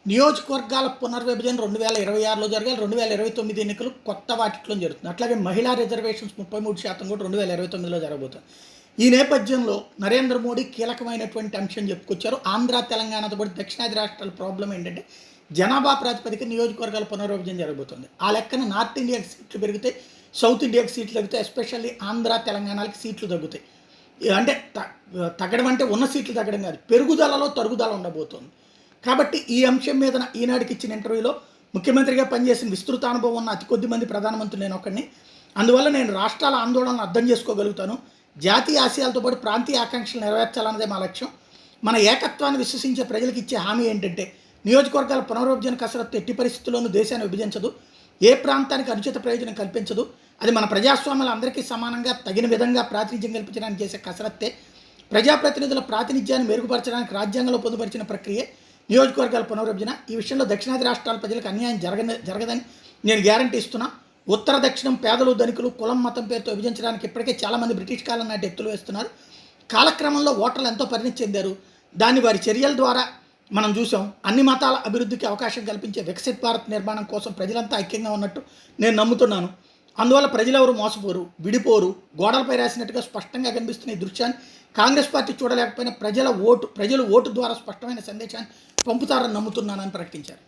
నియోజకవర్గాల పునర్విభజన 2026లో జరగాలి. 2029 ఎన్నికలు కొత్త వాటిలో జరుగుతుంది. అట్లాగే మహిళా రిజర్వేషన్స్ 33% కూడా 2029లో జరగబోతుంది. ఈ నేపథ్యంలో నరేంద్ర మోడీ కీలకమైనటువంటి అంశం చెప్పుకొచ్చారు. ఆంధ్ర, తెలంగాణతో పాటు దక్షిణాది రాష్ట్రాల ప్రాబ్లం ఏంటంటే జనాభా ప్రాతిపదిక నియోజకవర్గాల పునర్విభజన జరగబోతుంది. ఆ లెక్కన నార్త్ ఇండియాకి సీట్లు పెరిగితే, సౌత్ ఇండియాకి సీట్లు తగ్గుతాయి. ఎస్పెషల్లీ ఆంధ్ర, తెలంగాణకి సీట్లు తగ్గుతాయి. అంటే తగ్గడం అంటే ఉన్న సీట్లు తగ్గడం కాదు, పెరుగుదలలో తరుగుదల ఉండబోతోంది. కాబట్టి ఈ అంశం మీద ఈనాడుకి ఇచ్చిన ఇంటర్వ్యూలో ముఖ్యమంత్రిగా పనిచేసిన విస్తృత అనుభవం ఉన్న అతి కొద్ది మంది ప్రధానమంత్రులు నేను ఒకడిని. అందువల్ల నేను రాష్ట్రాల ఆందోళనను అర్థం చేసుకోగలుగుతాను. జాతీయ ఆశయాలతో పాటు ప్రాంతీయ ఆకాంక్షలు నెరవేర్చాలన్నదే మా లక్ష్యం. మన ఏకత్వాన్ని విశ్వసించే ప్రజలకు ఇచ్చే హామీ ఏంటంటే నియోజకవర్గాల పునర్విభజన కసరత్తు ఎట్టి పరిస్థితుల్లోనూ దేశాన్ని విభజించదు, ఏ ప్రాంతానికి అనుచిత ప్రయోజనం కల్పించదు. అది మన ప్రజాస్వామ్యాలు అందరికీ సమానంగా తగిన విధంగా ప్రాతినిధ్యం కల్పించడానికి చేసే కసరత్తే. ప్రజాప్రతినిధుల ప్రాతినిధ్యాన్ని మెరుగుపరచడానికి రాజ్యాంగంలో పొందుపరిచిన ప్రక్రియ నియోజకవర్గాల పునర్విభజన. ఈ విషయంలో దక్షిణాది రాష్ట్రాల ప్రజలకు అన్యాయం జరగదని నేను గ్యారంటీ ఇస్తున్నా. ఉత్తర దక్షిణం, పేదలు ధనికులు, కులం మతం పేరుతో విభజించడానికి ఇప్పటికే చాలామంది బ్రిటిష్ కాలం నాటి ఎత్తులు వేస్తున్నారు. కాలక్రమంలో ఓటర్లు ఎంతో పరిణితి చెందారు. దాన్ని వారి చర్యల ద్వారా మనం చూసాం. అన్ని మతాల అభివృద్ధికి అవకాశం కల్పించే వికసిత్ భారత్ నిర్మాణం కోసం ప్రజలంతా ఐక్యంగా ఉన్నట్టు నేను నమ్ముతున్నాను. అందువల్ల ప్రజలెవరు మోసపోరు, విడిపోరు. గోడలపై రాసినట్టుగా స్పష్టంగా కనిపిస్తున్న ఈ దృశ్యాన్ని కాంగ్రెస్ పార్టీ చూడలేకపోయినా ప్రజలు ఓటు ద్వారా స్పష్టమైన సందేశాన్ని పంపుతారని నమ్ముతున్నానని ప్రకటించారు.